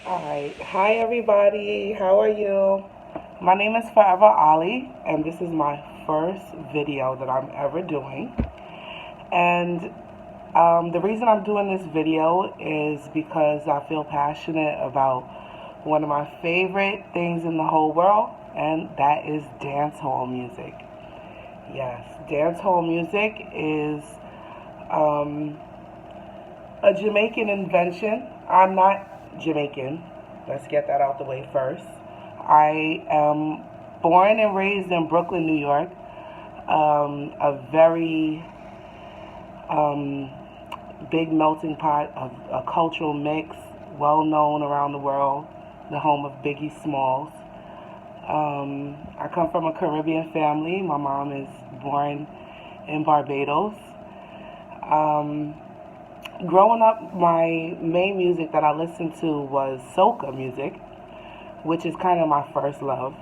Alright, hi everybody, how are you? My name is Forever Olly, and this is my first video that I'm ever doing. And the reason I'm doing this video is because I feel passionate about one of my favorite things in the whole world, and that is dancehall music. Yes, dancehall music is um, a Jamaican invention. I'm not Jamaican. Let's get that out the way first. I am born and raised in Brooklyn, New York. A very um, big melting pot of a cultural mix, well known around the world, the home of Biggie Smalls. I come from a Caribbean family. My mom is born in Barbados. Um, Growing up, my main music that I listened to was soca music, which is kind of my first love.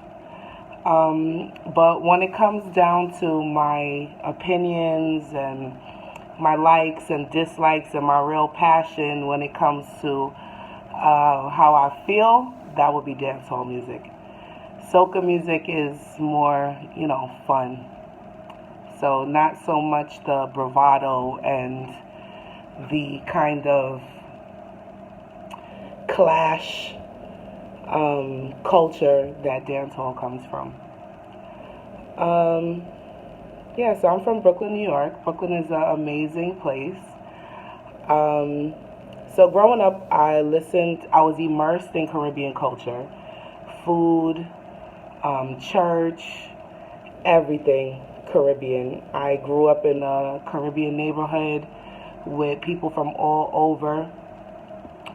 But when it comes down to my opinions and my likes and dislikes and my real passion when it comes to how I feel, that would be dancehall music. Soca music is more, fun. So not so much the bravado and the kind of clash culture that dancehall comes from. Um, yeah, so I'm from Brooklyn, New York. Brooklyn is an amazing place. Um, so growing up, I was immersed in Caribbean culture, food, church, everything Caribbean. I grew up in a Caribbean neighborhood with people from all over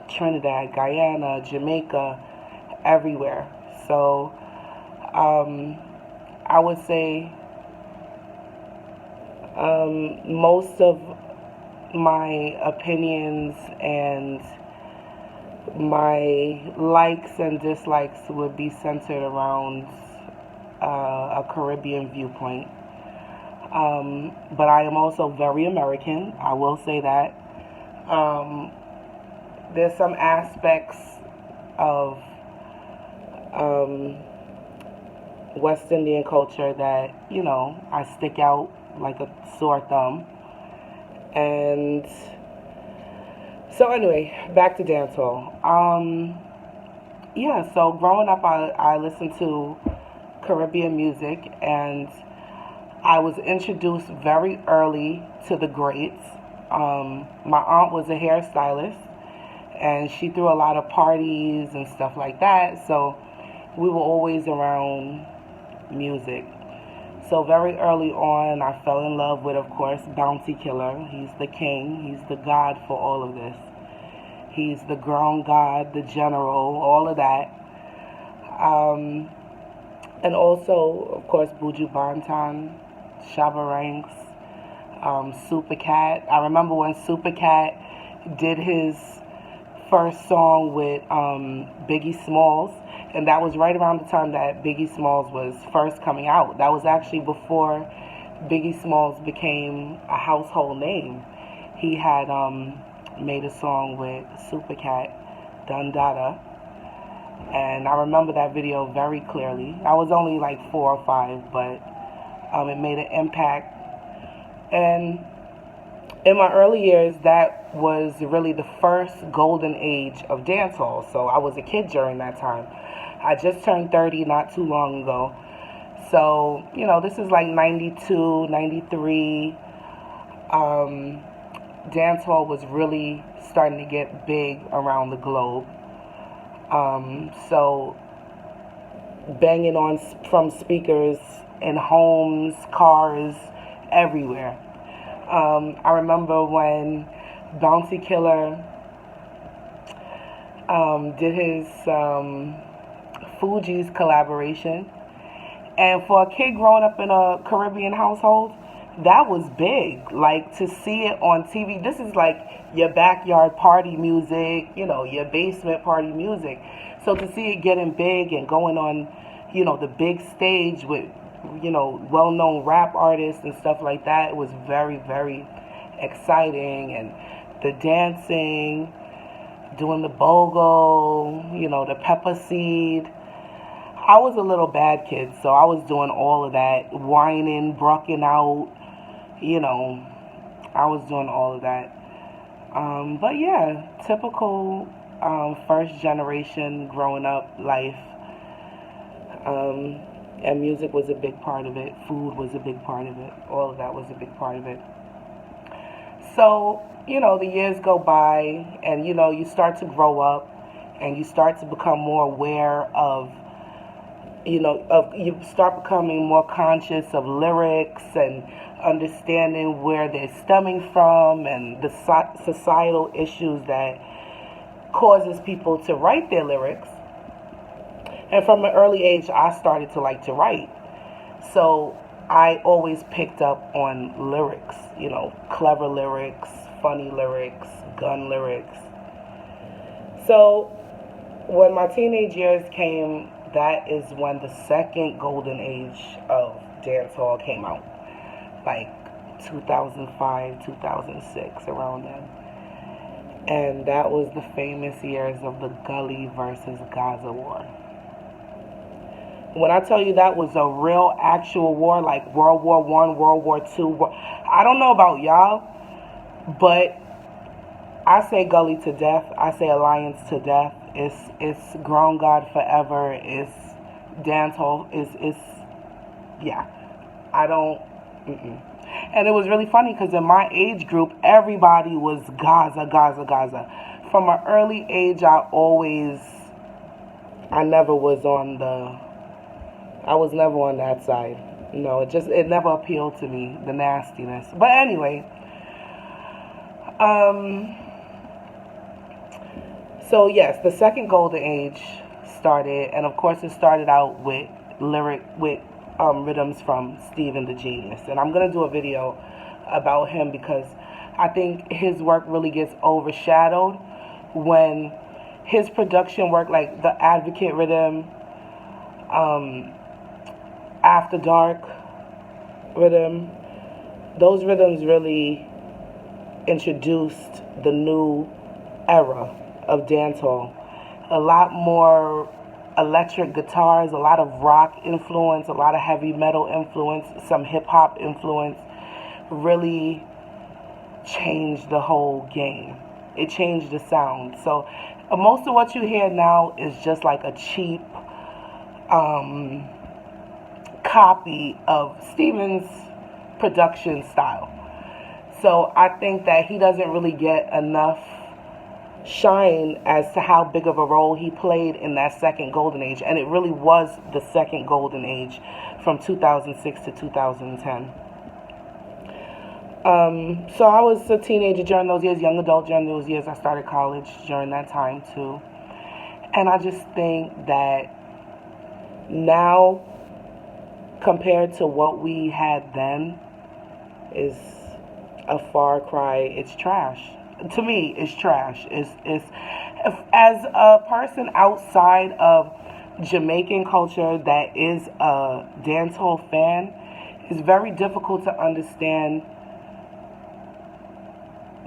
Trinidad, Guyana, Jamaica, everywhere. So um, I would say most of my opinions and my likes and dislikes would be centered around a Caribbean viewpoint. But I am also very American. I will say that. Um, there's some aspects of um, West Indian culture that, I stick out like a sore thumb. And so, anyway, back to dancehall. Yeah, so growing up, I listened to Caribbean music, and I was introduced very early to the greats. My aunt was a hairstylist, and she threw a lot of parties and stuff like that. So we were always around music. So very early on, I fell in love with, of course, Bounty Killer. He's the king. He's the god for all of this. He's the ground god, the general, all of that. Um, and also, of course, Buju Banton, Shabba Ranks, Super Cat. I remember when Super Cat did his first song with Biggie Smalls, and that was right around the time that Biggie Smalls was first coming out. That was actually before Biggie Smalls became a household name. He had made a song with Super Cat, Dundada, and I remember that video very clearly. I was only like 4 or 5, but it made an impact. And in my early years, that was really the first golden age of dancehall. So I was a kid during that time. I just turned 30 not too long ago. So, this is like 92, 93. Dancehall was really starting to get big around the globe. So banging on from speakers in homes, cars, everywhere. I remember when Bounty Killer did his Fuji's collaboration. And for a kid growing up in a Caribbean household, that was big. Like, to see it on TV, this is like your backyard party music, your basement party music. So to see it getting big and going on, the big stage with, well-known rap artists and stuff like that, it was very, very exciting. And the dancing, doing the BOGO, the pepper seed. I was a little bad kid, so I was doing all of that, whining, brucking out, you know, I was doing all of that. But yeah, typical first generation growing up life. Um, and music was a big part of it. Food was a big part of it. All of that was a big part of it. So, the years go by and, you start to grow up and you start to become more aware of, you start becoming more conscious of lyrics and understanding where they're stemming from and the societal issues that causes people to write their lyrics. And from an early age, I started to like to write. So I always picked up on lyrics, clever lyrics, funny lyrics, gun lyrics. So when my teenage years came, that is when the second golden age of dancehall came out. Like 2005, 2006, around then. And that was the famous years of the Gully versus Gaza war. When I tell you that was a real actual war, like World War I, World War II, I don't know about y'all, but I say Gully to death. I say Alliance to death. It's Grown God forever. It's dancehall. It's yeah. I don't. Mm-mm. And it was really funny because in my age group, everybody was Gaza, Gaza, Gaza. From an early age, I never was on I was never on that side. It never appealed to me, the nastiness. But anyway, so yes, the second golden age started, and of course it started out with rhythms from Stephen the Genius. And I'm going to do a video about him because I think his work really gets overshadowed when his production work, like the Advocate rhythm, After Dark rhythm, those rhythms really introduced the new era of dancehall. A lot more electric guitars, a lot of rock influence, a lot of heavy metal influence, some hip hop influence, really changed the whole game. It changed the sound. So most of what you hear now is just like a cheap copy of Steven's production style. So I think that he doesn't really get enough shine as to how big of a role he played in that second golden age. And it really was the second golden age from 2006 to 2010. So I was a teenager during those years, young adult during those years. I started college during that time too. And I just think that now, compared to what we had then, is a far cry. It's trash. To me, it's trash. As a person outside of Jamaican culture that is a dancehall fan, it's very difficult to understand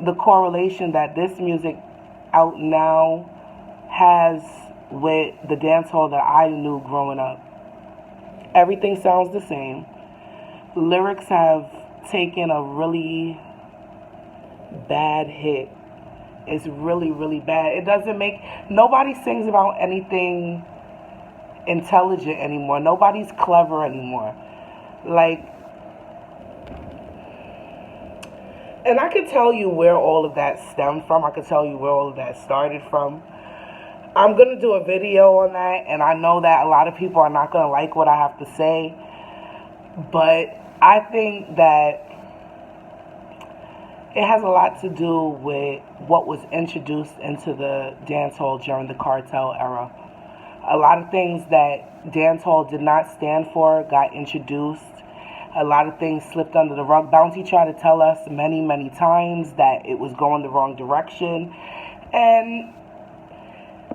the correlation that this music out now has with the dancehall that I knew growing up. Everything sounds the same. Lyrics have taken a really bad hit. It's really, really bad. Nobody sings about anything intelligent anymore. Nobody's clever anymore. And I could tell you where all of that stemmed from. I could tell you where all of that started from. I'm going to do a video on that, and I know that a lot of people are not going to like what I have to say, but I think that it has a lot to do with what was introduced into the dancehall during the cartel era. A lot of things that dancehall did not stand for got introduced. A lot of things slipped under the rug. Bounty tried to tell us many, many times that it was going the wrong direction. And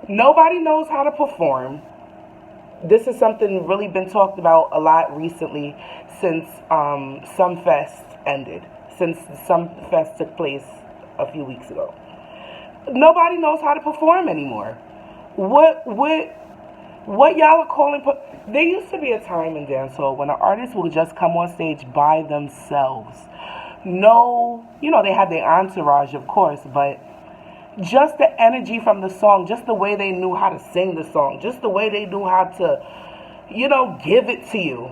nobody knows how to perform. This is something really been talked about a lot recently since Sumfest ended. Since Sumfest took place a few weeks ago. Nobody knows how to perform anymore. What what what y'all are calling? There used to be a time in dancehall when an artist would just come on stage by themselves. No, they had their entourage, of course, but just the energy from the song, just the way they knew how to sing the song, just the way they knew how to, give it to you.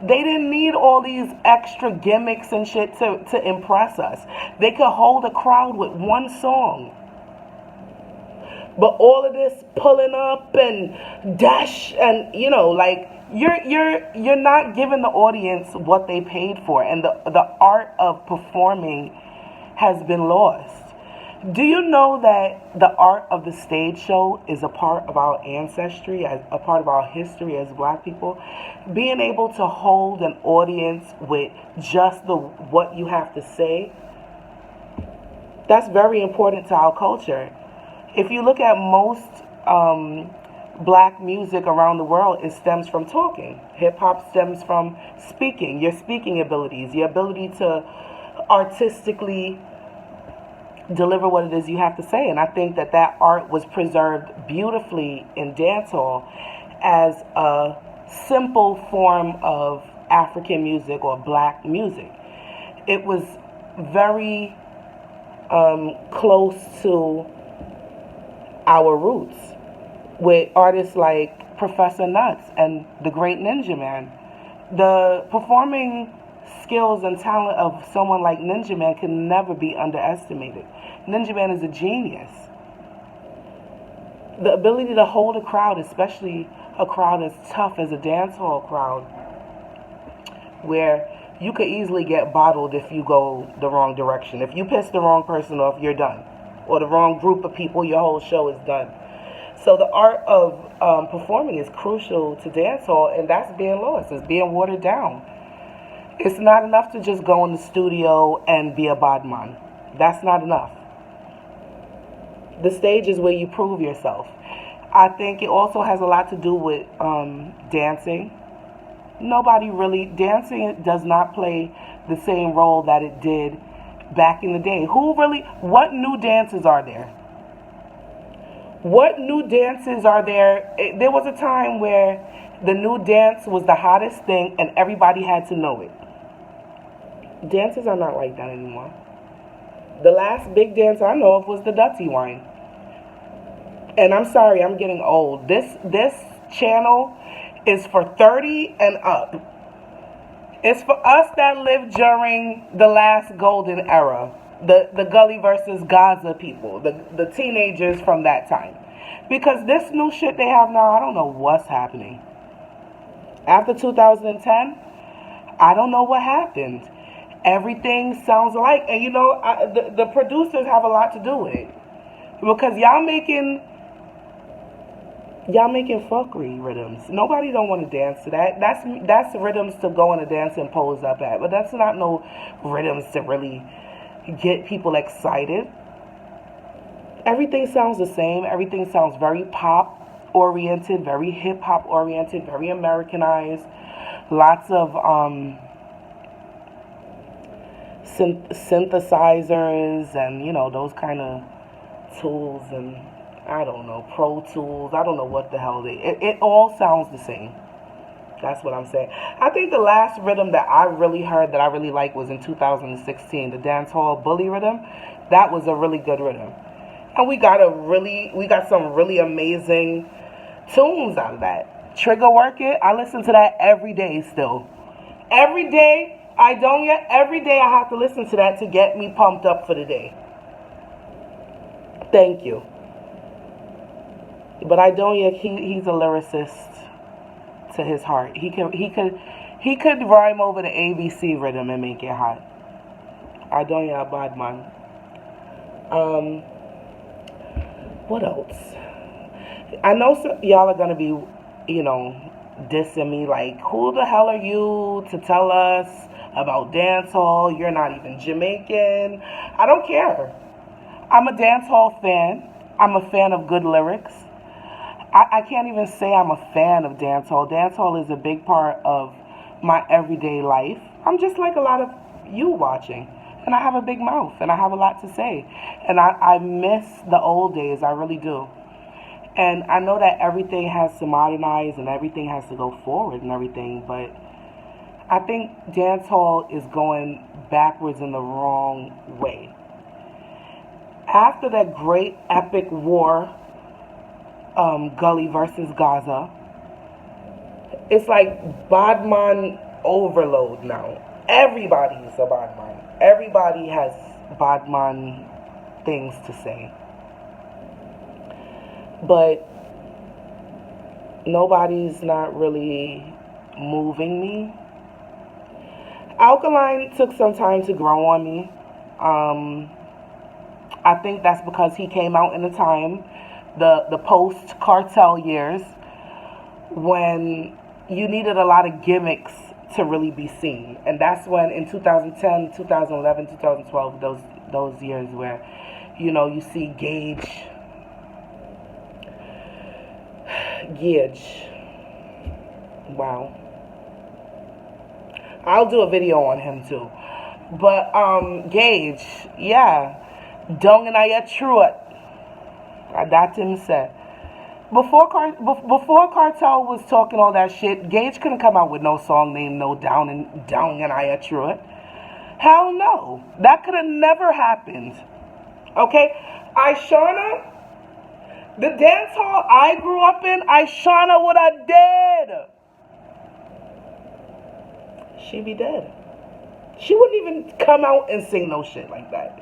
They didn't need all these extra gimmicks and shit to impress us. They could hold a crowd with one song. But all of this pulling up and dash and like you're not giving the audience what they paid for, and the art of performing has been lost. Do you know that the art of the stage show is a part of our ancestry, as a part of our history as black people? Being able to hold an audience with just the what you have to say, that's very important to our culture. If you look at most black music around the world, it stems from talking. Hip hop stems from speaking, your speaking abilities, your ability to artistically deliver what it is you have to say. And I think that art was preserved beautifully in dancehall as a simple form of African music or black music. It was very close to our roots, with artists like Professor Nuts and the Great Ninja Man. The performing skills and talent of someone like Ninja Man can never be underestimated. Ninja Man is a genius. The ability to hold a crowd, especially a crowd as tough as a dancehall crowd, where you could easily get bottled if you go the wrong direction. If you piss the wrong person off, you're done. Or the wrong group of people, your whole show is done. So the art of performing is crucial to dancehall, and that's being lost. It's being watered down. It's not enough to just go in the studio and be a badman. That's not enough. The stage is where you prove yourself. I think it also has a lot to do with dancing. Dancing does not play the same role that it did back in the day. What new dances are there? What new dances are there? There was a time where the new dance was the hottest thing and everybody had to know it. Dances are not like that anymore. The last big dance I know of was the Dutty Wine. And I'm sorry, I'm getting old. This channel is for 30 and up. It's for us that lived during the last golden era. The Gully versus Gaza people. The teenagers from that time. Because this new shit they have now, I don't know what's happening. After 2010, I don't know what happened. Everything sounds alike. And the producers have a lot to do with it. Because y'all making fuckery rhythms. Nobody don't want to dance to that. That's rhythms to go on a dance and pose up at. But that's not no rhythms to really get people excited. Everything sounds the same. Everything sounds very pop oriented, very hip hop oriented, very Americanized. Lots of synthesizers and those kind of tools, and I don't know, Pro Tools. I don't know what the hell it all sounds the same. That's what I'm saying. I think the last rhythm that I really heard that I really liked was in 2016, the dancehall bully rhythm. That was a really good rhythm. And we got some really amazing tunes out of that. Trigger Work It, I listen to that every day still. Every day, every day I have to listen to that to get me pumped up for the day. Thank you. But he's a lyricist to his heart. He could rhyme over the ABC rhythm and make it hot. Idonia Badman. What else? I know y'all are gonna be, dissing me like, who the hell are you to tell us about dancehall? You're not even Jamaican. I don't care. I'm a dancehall fan. I'm a fan of good lyrics. I can't even say I'm a fan of dancehall. Dancehall is a big part of my everyday life. I'm just like a lot of you watching. and I have a big mouth, and I have a lot to say. And I miss the old days, I really do. And I know that everything has to modernize and everything has to go forward and everything, but I think dancehall is going backwards in the wrong way. After that great epic war, Gully versus Gaza, it's like Badman overload now. Everybody is a Badman. Everybody has Badman things to say. But nobody's not really moving me. Alkaline took some time to grow on me. I think that's because he came out in a time, the post cartel years, when you needed a lot of gimmicks to really be seen. And that's when in 2010, 2011, 2012, those years where, you see Gage. Wow. I'll do a video on him too. But Gage, yeah. Dung and I true it. That him said. Before Cartel was talking all that shit, Gage couldn't come out with no song named No Down and I True It. Hell no. That could have never happened. Okay? Ishana, the dance hall I grew up in, Ishana would have dead. She be dead. She wouldn't even come out and sing no shit like that.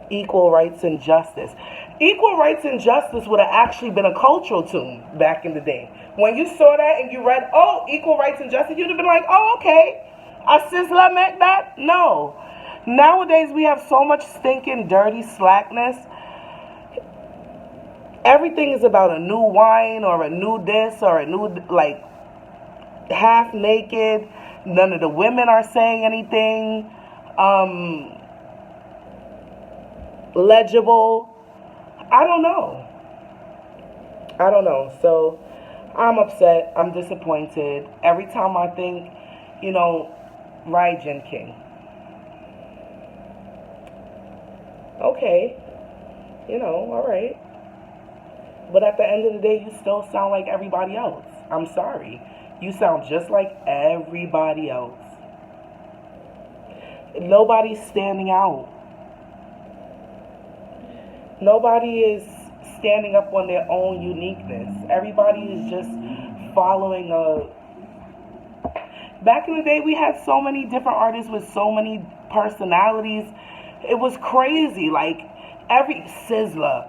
Equal rights and justice. Equal rights and justice would have actually been a cultural tune back in the day. When you saw that and you read, oh, equal rights and justice, you'd have been like, oh, okay. A sizzler meant that? No. Nowadays we have so much stinking, dirty slackness. Everything is about a new wine or a new this or a new, like, half naked. None of the women are saying anything legible. I don't know. So I'm upset. I'm disappointed. Every time I think, Raijin King. Okay. All right. But at the end of the day, you still sound like everybody else. I'm sorry. You sound just like everybody else. Nobody's standing out. Nobody is standing up on their own uniqueness. Everybody is just following a... Back in the day, we had so many different artists with so many personalities. It was crazy. Like, every Sizzler,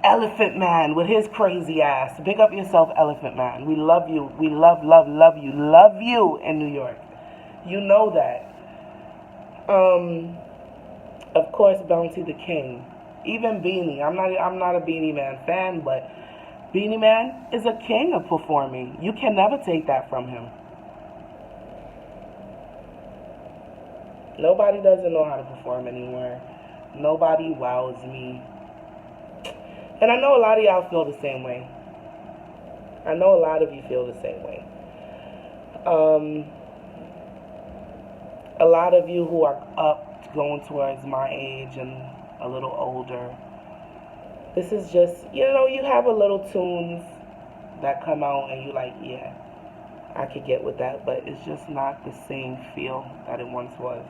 Elephant Man with his crazy ass. Big up yourself, Elephant Man. We love you. We love you. Love you in New York. You know that. Of course, Bounty the King. Even Beanie. I'm not a Beanie Man fan, but Beanie Man is a king of performing. You can never take that from him. Nobody doesn't know how to perform anymore. Nobody wows me. And I know a lot of y'all feel the same way. I know a lot of you feel the same way. A lot of you who are up going towards my age and a little older. This is just, you have a little tunes that come out and you like, yeah, I could get with that, but it's just not the same feel that it once was.